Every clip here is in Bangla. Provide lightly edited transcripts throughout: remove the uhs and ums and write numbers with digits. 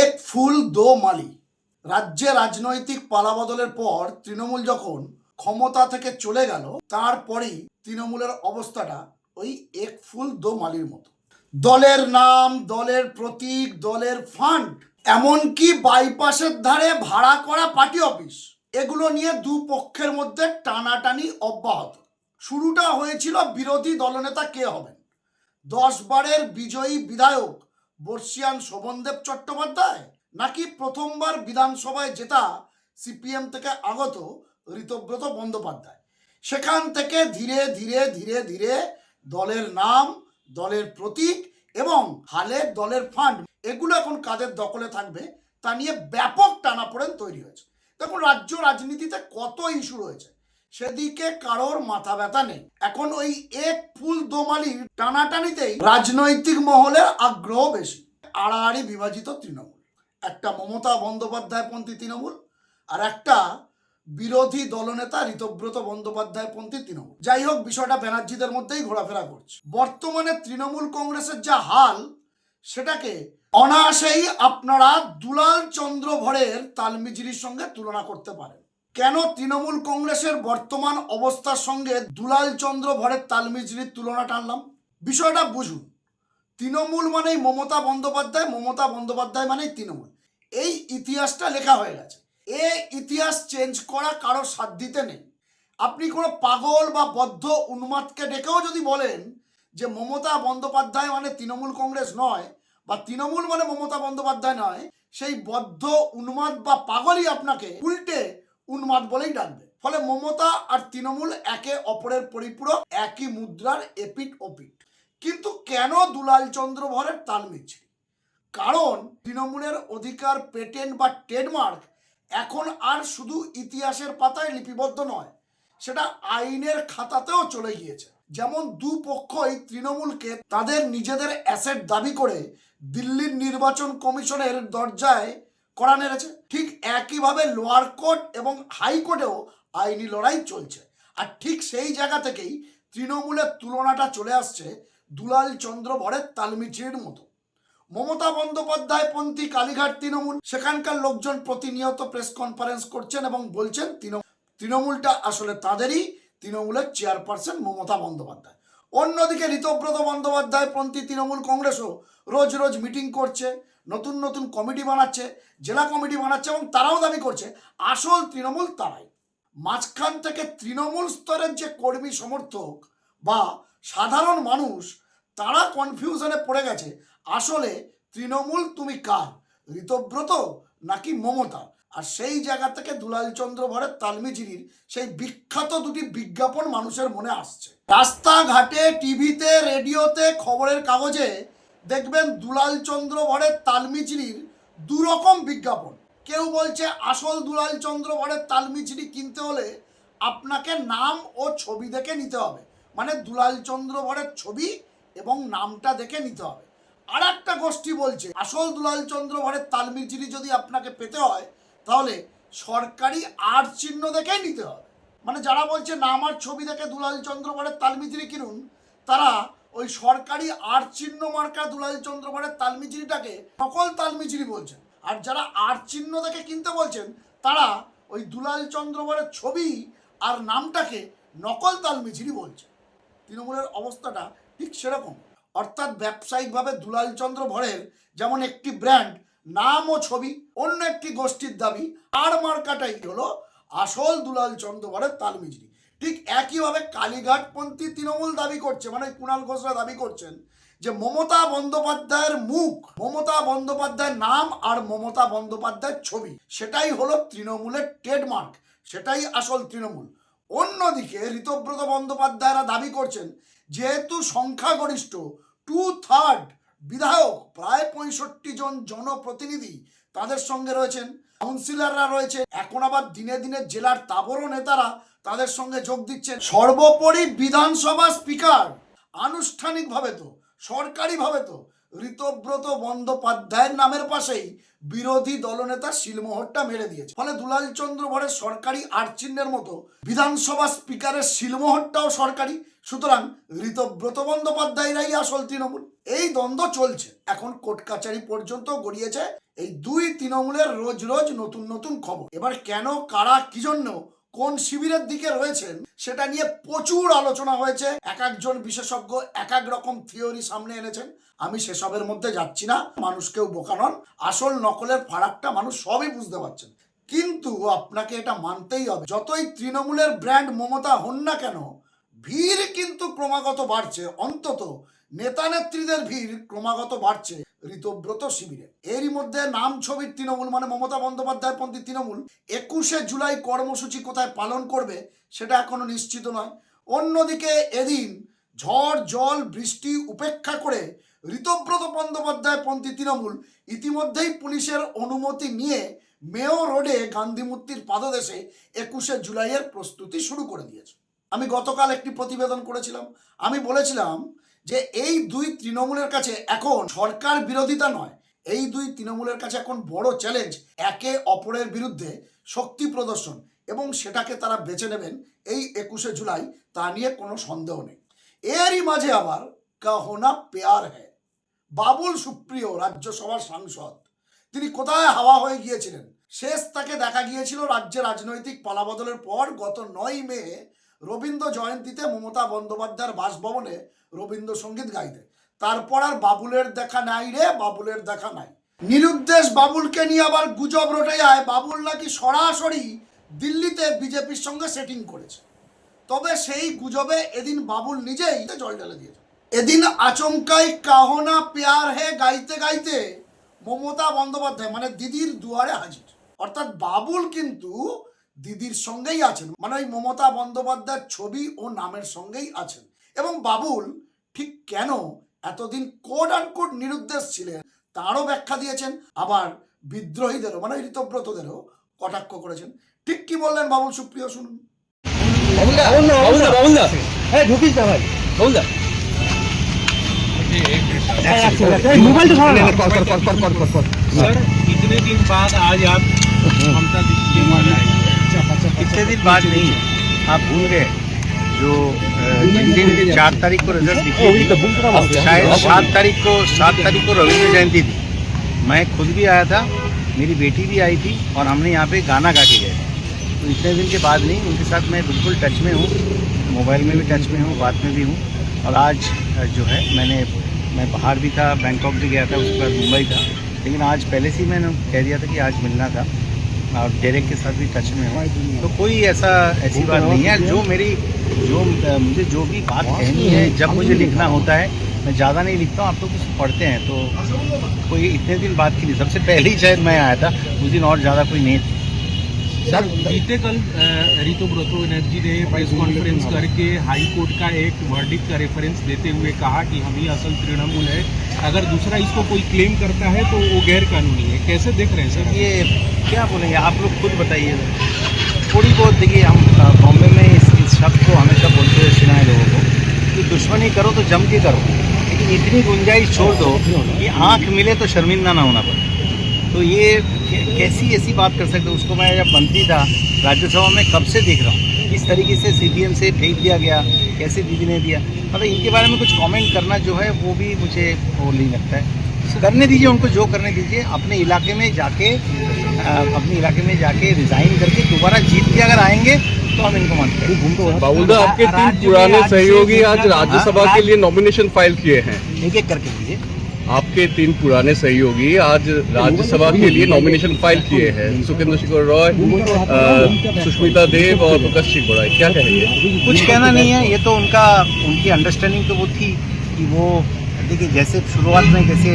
এক ফুল দো মালি। রাজ্যে রাজনৈতিক পালাবদলের পর তৃণমূল যখন ক্ষমতা থেকে চলে গেল, তারপরেই তৃণমূলের অবস্থাটা ওই এক ফুল দো মালির মতো। দলের নাম, দলের প্রতীক, দলের ফান্ড, এমনকি বাইপাসের ধারে ভাড়া করা পার্টি অফিস, এগুলো নিয়ে দুপক্ষের মধ্যে টানাটানি অব্যাহত। শুরুটা হয়েছিল বিরোধী দলনেতা কে হবেন। 10 বারের বিজয়ী বিধায়ক বর্ষিয়ান শোভনদেব চট্টোপাধ্যায়, নাকি প্রথমবার বিধানসভায় জেতা সিপিএম থেকে আগত ঋতব্রত বন্দ্যোপাধ্যায়। সেখান থেকে ধীরে ধীরে ধীরে ধীরে দলের নাম, দলের প্রতীক এবং হালে দলের ফান্ড, এগুলো এখন কাদের দখলে থাকবে তা নিয়ে ব্যাপক টানাপোড়েন তৈরি হয়েছে। দেখুন, রাজ্য রাজনীতিতে কত ইস্যু রয়েছে, সেদিকে কারোর মাথা ব্যথা নেই। এখন ওই এক ফুল দোমালির টানাটানিতেই রাজনৈতিক মহলের আগ্রহ বেশি। আড়াআড়ি বিভাজিত তৃণমূল, একটা মমতা বন্দ্যোপাধ্যায় পন্থী তৃণমূল আর একটা বিরোধী দলনেতা ঋতব্রত বন্দ্যোপাধ্যায় পন্থী তৃণমূল। যাই হোক, বিষয়টা ব্যানার্জিদের মধ্যেই ঘোরাফেরা করছে। বর্তমানে তৃণমূল কংগ্রেসের যা হাল, সেটাকে অনায়াসেই আপনারা দুলাল চন্দ্র ভরের তালমিজরির সঙ্গে তুলনা করতে পারেন। কেন তৃণমূল কংগ্রেসের বর্তমান অবস্থার সঙ্গে দুলাল চন্দ্র ভরের তালমিজরির তুলনা টানলাম? বিষয়টা বুঝুন। তৃণমূল মানেই মমতা বন্দ্যোপাধ্যায়, মমতা বন্দ্যোপাধ্যায় মানেই তৃণমূল। এই ইতিহাসটা লেখা হয়ে গেছে। এই ইতিহাস চেঞ্জ করা কারোর সাধ্যিতে নেই। আপনি কোনো পাগল বা বদ্ধ উন্মাদকে ডেকেও যদি বলেন যে মমতা বন্দ্যোপাধ্যায় মানে তৃণমূল কংগ্রেস নয়, বা তৃণমূল মানে মমতা বন্দ্যোপাধ্যায় নয়, সেই বদ্ধ উন্মাদ বা পাগলই আপনাকে উল্টে উন্মাদ বলেই ডাকবে। ফলে মমতা আর তৃণমূল একে অপরের পরিপূরক, একই মুদ্রার এপিট ওপিট। কিন্তু কেন দুলাল চন্দ্র ভরের তালমিজরি? কারণ তৃণমূলের অধিকার, পেটেন্ট বা ট্রেডমার্ক এখন আর শুধু ইতিহাসের পাতায় লিপিবদ্ধ নয়, সেটা আইনের খাতাতেও চলে গিয়েছে। যেমন দুপক্ষই তৃণমূলকে তাদের নিজেদের অ্যাসেট দাবি করে দিল্লির নির্বাচন কমিশনের দরজায় কড়া নেড়েছে, ঠিক একইভাবে লোয়ার কোর্ট এবং হাইকোর্টেও আইনি লড়াই চলছে। আর ঠিক সেই জায়গা থেকেই তৃণমূলের তুলনাটা চলে আসছে দুলাল চন্দ্র ভরের তালমিজরির মতো। মমতা বন্দ্যোপাধ্যায় পন্থী কালীঘাট তৃণমূল, সেখানকার লোকজন প্রতিনিয়ত প্রেস কনফারেন্স করছেন এবং বলছেন তৃণমূলটা আসলে তাদেরই, তৃণমূলের চেয়ারপারসন মমতা বন্দ্যোপাধ্যায়। অন্যদিকে ঋতব্রত বন্দ্যোপাধ্যায় পন্থী তৃণমূল কংগ্রেসও রোজ রোজ মিটিং করছে, নতুন নতুন কমিটি বানাচ্ছে, জেলা কমিটি বানাচ্ছে এবং তারাও দাবি করছে আসল তৃণমূল তারাই। মাঝখান থেকে তৃণমূল স্তরের যে কর্মী সমর্থক বা সাধারণ মানুষ, তারা কনফিউশনে পড়ে গেছে আসলে তৃণমূল তুমি কার, ঋতব্রত নাকি মমতা। আর সেই জায়গা থেকে দুলাল চন্দ্র ভরের তালমিজরির সেই বিখ্যাত দুটি বিজ্ঞাপন মানুষের মনে আসছে। রাস্তাঘাটে, টিভিতে, রেডিওতে, খবরের কাগজে দেখবেন দুলাল চন্দ্র ভরের তালমিজরির দুরকম বিজ্ঞাপন। কেউ বলছে আসল দুলাল চন্দ্র ভরের তালমিজরি কিনতে হলে আপনাকে নাম ও ছবি দেখে নিতে হবে, মানে দুলাল চন্দ্র ভরের ছবি এবং নামটা দেখে নিতে হবে। আর একটা গোষ্ঠী বলছে আসল দুলাল চন্দ্র ভরের তালমিজরি যদি আপনাকে পেতে হয় তাহলে সরকারি আর চিহ্ন দেখেই নিতে হবে। মানে যারা বলছে নাম আর ছবি দেখে দুলাল চন্দ্র ভরের তালমিজরি কিনুন, তারা ওই সরকারি আর চিহ্ন মার্কা দুলাল চন্দ্র ভরের তালমিজরিটাকে নকল তালমিজরি বলছেন। আর যারা আর চিহ্ন দেখে কিনতে বলছেন, তারা ওই দুলাল চন্দ্র ভরের ছবি আর নামটাকে নকল তালমিজরি বলছে। তৃণমূলের অবস্থাটা ঠিক সেরকম। অর্থাৎ ব্যবসায়িকভাবে দুলাল চন্দ্র ভরের যেমন একটি ব্র্যান্ড, নাম ও ছবি, অন্য একটি গোষ্ঠীর দাবি আর মার্কাটাই হলো আসল দুলাল চন্দ্র ভরের তালমিজরি। ঠিক একইভাবে কালীঘাটপন্থী তৃণমূল দাবি করছে, মানে কুণাল ঘোষরা দাবি করছেন যে মমতা বন্দ্যোপাধ্যায়ের মুখ, মমতা বন্দ্যোপাধ্যায়ের নাম আর মমতা বন্দ্যোপাধ্যায়ের ছবি, সেটাই হলো তৃণমূলের ট্রেডমার্ক, সেটাই আসল তৃণমূল। অন্যদিকে ঋতব্রত বন্দ্যোপাধ্যায়রা দাবি করছেন যেহেতু সংখ্যাগরিষ্ঠ 2/3 বিধায়ক, প্রায় 65 জন জনপ্রতিনিধি তাদের সঙ্গে রয়েছেন, কাউন্সিলররা রয়েছে, এখন আবার দিনে দিনে জেলার তাবড় নেতারা তাদের সঙ্গে যোগ দিচ্ছেন। সর্বোপরি বিধানসভা স্পিকার, আনুষ্ঠানিকভাবে তো, সরকারিভাবে তো ঋতব্রত বন্দ্যোপাধ্যায়ের নামের পাশেই বিরোধী দলনেতা শিলমোহরটা মেরে দিয়েছে। ফলে দুলাল চন্দ্র ভরের সরকারি আর্চিহ্নের মতো বিধানসভা স্পিকারের শিলমোহরটাও সরকারি। সুতরাং ঋতব্রত বন্দ্যোপাধ্যায়রাই আসল তৃণমূল। এই দ্বন্দ্ব চলছে, এখন কোর্ট কাচারি পর্যন্ত গড়িয়েছে এই দুই তৃণমূলের রোজ রোজ নতুন নতুন খবর। এবার কেন, কারা, কি জন্য, কোন শিবিরের দিকে রয়েছেন সেটা নিয়ে প্রচুর আলোচনা হয়েছে। এক একজন বিশেষজ্ঞ এক এক রকম থিওরি সামনে এনেছেন। আমি সেসবের মধ্যে যাচ্ছি না, মানুষকেও বোকা নন, আসল নকলের ফারাকটা মানুষ সবই বুঝতে পারছেন। কিন্তু আপনাকে এটা মানতেই হবে, যতই তৃণমূলের ব্র্যান্ড মমতা হন না কেন, ভিড় কিন্তু ক্রমাগত বাড়ছে। অন্তত নেতা নেত্রীদের ভিড় ক্রমাগত বাড়ছে ঋতব্রত শিবিরে। এরই মধ্যে নাম ছবির তৃণমূল মানে মমতা বন্দ্যোপাধ্যায় পন্থী তৃণমূল 21শে জুলাই কর্মসূচি কোথায় পালন করবে সেটা এখনো নিশ্চিত নয়। অন্যদিকে এদিন ঝড় জল বৃষ্টি উপেক্ষা করে ঋতব্রত বন্দ্যোপাধ্যায় পন্থী তৃণমূল ইতিমধ্যেই পুলিশের অনুমতি নিয়ে মেয়ো রোডে গান্ধী মূর্তির পাদদেশে 21শে জুলাইয়ের প্রস্তুতি শুরু করে দিয়েছে। আমি গতকাল একটি প্রতিবেদন করেছিলাম, আমি বলেছিলাম যে এই দুই তৃণমূলের কাছে এখন সরকার বিরোধিতা নয়, এই দুই তৃণমূলের কাছে এখন বড় চ্যালেঞ্জ একে অপরের বিরুদ্ধে শক্তি প্রদর্শন, এবং সেটাকে তারা বেছে নেবেন এই 21শে জুলাই, তা নিয়ে কোনো সন্দেহ নেই। এরই মাঝে আবার কাহো না প্যার হ্যায়, বাবুল সুপ্রিয় রাজ্যসভার সাংসদ, তিনি কোথায় হাওয়া হয়ে গিয়েছিলেন? শেষ তাকে দেখা গিয়েছিল রাজ্যে রাজনৈতিক পালাবদলের পর গত 9 মে রবীন্দ্র জয়ন্তীতে মমতা বন্দ্যোপাধ্যায়ের বাসভবনে রবীন্দ্রসঙ্গীত গাইতে। তারপর আর বাবুলের দেখা নাই রে, বাবুলের দেখা নাই। নিরুদ্দেশ বাবুলকে নিয়ে আবার গুজব রটে যায় বাবুল নাকি সরাসরি দিল্লিতে বিজেপির সঙ্গে সেটিং করেছে। তবে সেই গুজবে এদিন বাবুল নিজেই জল ঢেলে দিয়েছে। এদিন আচমকাই কাহো না প্যার হে গাইতে গাইতে মমতা বন্দ্যোপাধ্যায় মানে দিদির দুয়ারে হাজির। অর্থাৎ বাবুল কিন্তু দিদির সঙ্গেই আছেন, মানে ওই মমতা বন্দ্যোপাধ্যায়ের ছবি ও নামের সঙ্গেই আছেন। এবং বাবুল ঠিক কেন এতদিন কোড অ্যান্ড কোড নিরুদ্দেশ ছিলেন তারও ব্যাখ্যা দিয়েছেন, আবার বিদ্রোহীদেরও মানে ঋতব্রতদেরও কটাক্ষ করেছেন। ঠিক কি বললেন বাবুল সুপ্রিয়, শুনুন। सर इतने दिन बाद आज आप ममता दीदी के मारे आए। इतने दिन बाद नहीं है, आप भूल गए जो जिस दिन 4 तारीख को रिजल्ट दिखी शायद 7 तारीख को रविंद्र जयंती थी। मैं खुद भी आया था, मेरी बेटी भी आई थी और हमने यहाँ पे गाना गा के गए। तो इतने दिन के बाद नहीं, उनके साथ मैं बिल्कुल टच में हूँ, मोबाइल में भी टच में हूँ, बात में भी हूँ। और आज जो है मैं बाहर भी था, बैंकॉक भी गया था, उसके बाद मुंबई था, लेकिन आज पहले से ही मैंने कह दिया था कि आज मिलना था और डायरेक्ट के साथ भी टच में हूँ। तो कोई ऐसी बात नहीं है। मुझे जो भी बात कहनी है, जब मुझे लिखना होता है, मैं ज़्यादा नहीं लिखता हूँ, आप लोग कुछ पढ़ते हैं, तो कोई इतने दिन बाद की नहीं, सबसे पहले ही शायद मैं आया था, उस दिन और ज़्यादा कोई नहीं था। सर बीते कल ऋतुब्रत बनर्जी ने प्रेस कॉन्फ्रेंस करके हाई कोर्ट का एक वर्डिक्ट का रेफरेंस देते हुए कहा कि हम ही असल तृणमूल है, अगर दूसरा इसको कोई क्लेम करता है तो वो गैर कानूनी है। कैसे देख रहे हैं सर? ये क्या बोलेंगे, आप लोग खुद बताइए। थोड़ी बहुत देखिए, हम बॉम्बे में इस शब्द को हमेशा बोलते हुए सुना है लोगों को कि दुश्मनी करो तो जम के करो, लेकिन इतनी गुंजाइश छोड़ दो कि आँख मिले तो शर्मिंदा ना होना पड़े। तो ये कैसी ऐसी बात कर सकते? उसको मैं जब मंत्री था राज्यसभा में कब से देख रहा हूँ, किस तरीके से CPM से फेंक दिया गया, कैसे दीदी ने दिया, मतलब इनके बारे में कुछ कमेंट करना जो है वो भी मुझे वो नहीं लगता है। करने दीजिए उनको, जो करने दीजिए। अपने इलाके में जाके रिज़ाइन करके दोबारा जीत के अगर आएंगे तो हम इनको मानते हैं। बाबूदा, आपके 3 पुराने सहयोगी आज राज्यसभा के लिए नॉमिनेशन फाइल किए हैं। एक एक करके दीजिए। आपके 3 पुराने सहयोगी आज राज्यसभा के लिए नॉमिनेशन फाइल किए हैं, सुखेंद्र शेखर रॉय, सुष्मिता देव और प्रकाश सिंह बड़ाई, क्या कहेंगे? कुछ कहना नहीं है, ये तो उनकी अंडरस्टैंडिंग तो वो थी कि वो देखिए, जैसे शुरुआत में जैसे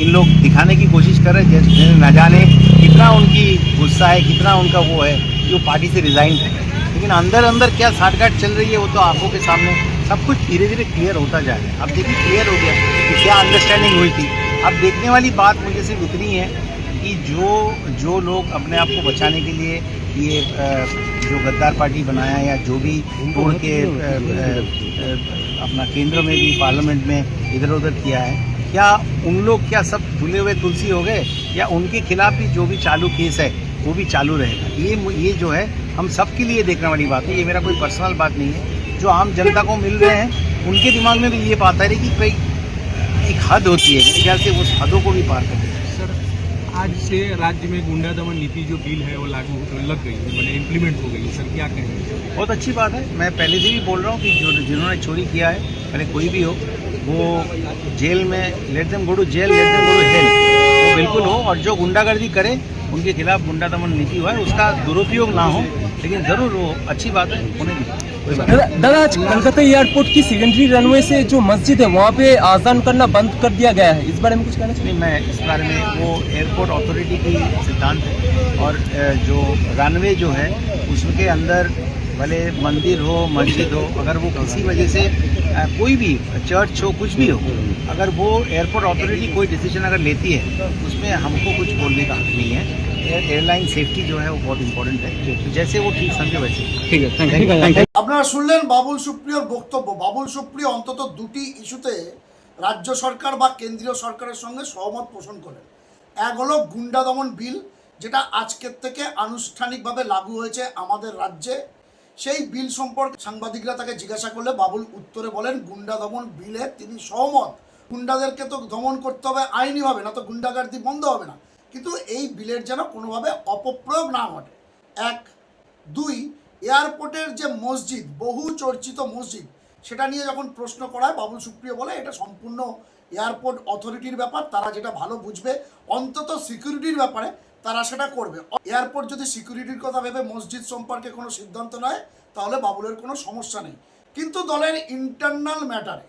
इन लोग दिखाने की कोशिश कर रहे हैं, जैसे न जाने कितना उनकी गुस्सा है, कितना उनका वो है कि वो पार्टी से रिज़ाइन है, लेकिन अंदर अंदर क्या साठगांठ चल रही है वो तो आंखों के सामने सब कुछ धीरे धीरे क्लियर होता जा रहा है। अब देखिए क्लियर हो गया कि क्या अंडरस्टैंडिंग हुई थी। अब देखने वाली बात मुझे सिर्फ इतनी है कि जो लोग अपने आप को बचाने के लिए ये जो गद्दार पार्टी बनाया या जो भी तोड़ के अपना केंद्र में भी पार्लियामेंट में इधर उधर किया है, क्या उन लोग क्या सब धुले हुए तुलसी हो गए, या उनके खिलाफ भी जो भी चालू केस है वो भी चालू रहेगा? ये जो है हम सब के लिए देखने वाली बात है। ये मेरा कोई पर्सनल बात नहीं है। जो आम जनता को मिल रहे हैं उनके दिमाग में भी ये बात आ रही कि भाई एक हद होती है, मेरे ख्याल से उस हदों को भी पार कर दिया। सर, आज से राज्य में गुंडा दमन नीति जो बिल है वो लागू लग गई है, मैंने इम्प्लीमेंट हो गई है। सर क्या कहेंगे? बहुत अच्छी बात है। मैं पहले से भी बोल रहा हूँ कि जिन्होंने चोरी किया है, पहले कोई भी हो, वो जेल में, let them go to jail, let them go to hell, वो बिल्कुल हो। और जो गुंडागर्दी करे उनके खिलाफ गुंडा दमन नीति हुआ है, उसका दुरुपयोग ना हो, लेकिन ज़रूर वो अच्छी बात है, होने दी। दादा, आज कलकत्ता एयरपोर्ट की सेकेंडरी रनवे से जो मस्जिद है वहाँ पे आज़ान करना बंद कर दिया गया है, इस बारे में कुछ कहना चाहिए? नहीं, मैं इस बारे में, वो एयरपोर्ट अथॉरिटी की सिद्धांत है, और जो रनवे जो है उसके अंदर भले मंदिर हो, मस्जिद हो, अगर वो किसी वजह से कोई भी चर्च हो, कुछ भी हो, अगर वो एयरपोर्ट अथॉरिटी कोई डिसीजन अगर लेती है उसमें हमको कुछ बोलने का हक नहीं है। एयरलाइन सेफ्टी जो है वो बहुत इंपॉर्टेंट है, तो जैसे वो ठीक समझे वैसे। ঠিক আছে, থ্যাংক ইউ। আপনারা শুনলেন বাবুল সুপ্রিয়র বক্তব্য। বাবুল সুপ্রিয় অন্তত দুটি ইস্যুতে রাজ্য সরকার বা কেন্দ্রীয় সরকারের সঙ্গে সহমত পোষণ করেন। এক হলো গুন্ডা দমন বিল, যেটা আজকের থেকে আনুষ্ঠানিকভাবে লাগু হয়েছে আমাদের রাজ্যে। সেই বিল সম্পর্কে সাংবাদিকরা তাকে জিজ্ঞাসা করলে বাবুল উত্তরে বলেন গুন্ডা দমন বিলে তিনি সহমত। গুন্ডাদেরকে তো দমন করতে হবে আইনিভাবে, না তো গুন্ডাগার্দি বন্ধ হবে না। কিন্তু এই বিলের যেন কোনোভাবে অপপ্রয়োগ না ঘটে, এক। দুই, এয়ারপোর্টের যে মসজিদ, বহু চর্চিত মসজিদ, সেটা নিয়ে যখন প্রশ্ন করা হয় বাবুল সুপ্রিয় বলে এটা সম্পূর্ণ এয়ারপোর্ট অথরিটির ব্যাপার, তারা যেটা ভালো বুঝবে, অন্তত সিকিউরিটির ব্যাপারে তারা সেটা করবে। এয়ারপোর্ট যদি সিকিউরিটির কথা ভেবে মসজিদ সম্পর্কে কোনো সিদ্ধান্ত নেয় তাহলে বাবুলের কোনো সমস্যা নেই। কিন্তু দলের ইন্টারনাল ম্যাটারে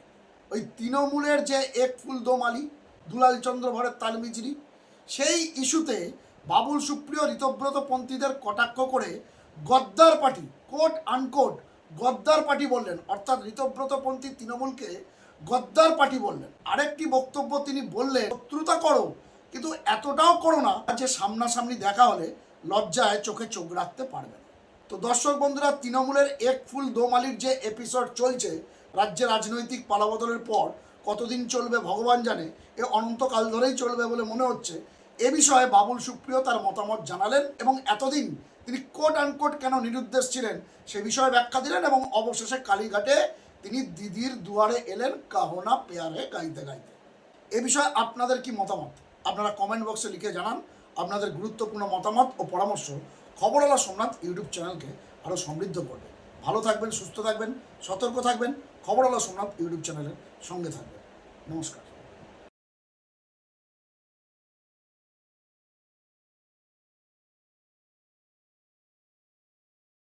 ওই তৃণমূলের যে এক ফুল দো মালি, দুলাল চন্দ্র ভরের তালমিজরি, সেই ইস্যুতে বাবুল সুপ্রিয় ঋতব্রতপন্থীদের কটাক্ষ করে গদ্দার পার্টি, কোট আনকোট গদ্দার পার্টি বললেন, অর্থাৎ ঋতব্রতপন্থী তৃণমূলকে গদ্দার পার্টি বললেন। আরেকটি বক্তব্য তিনি বললেন, শত্রুতা করো কিন্তু এতটাও করো না যে সামনাসামনি দেখা হলে লজ্জায় চোখে চোখ রাখতে পারবে না। তো দর্শক বন্ধুরা, তৃণমূলের এক ফুল দোমালির যে এপিসোড চলছে রাজ্যে রাজনৈতিক পালাবদলের পর, কতদিন চলবে ভগবান জানে, এ অনন্তকাল ধরেই চলবে বলে মনে হচ্ছে। এ বিষয়ে বাবুল সুপ্রিয় তার মতামত জানালেন এবং এতদিন তিনি কোট আনকোট কেন নিরুদ্দেশ ছিলেন সে বিষয়ে ব্যাখ্যা দিলেন এবং অবশেষে কালীঘাটে তিনি দিদির দুয়ারে এলেন কাহনা পেয়ারে গাইতে গাইতে। এ বিষয়ে আপনাদের কি মতামত আপনারা কমেন্ট বক্সে লিখে জানান। আপনাদের গুরুত্বপূর্ণ মতামত ও পরামর্শ খবরওয়ালা সোমনাথ ইউটিউব চ্যানেলকে আরও সমৃদ্ধ করবে। ভালো থাকবেন, সুস্থ থাকবেন, সতর্ক থাকবেন। খবরওয়ালা সোমনাথ ইউটিউব চ্যানেলের সঙ্গে থাকবেন। নমস্কার।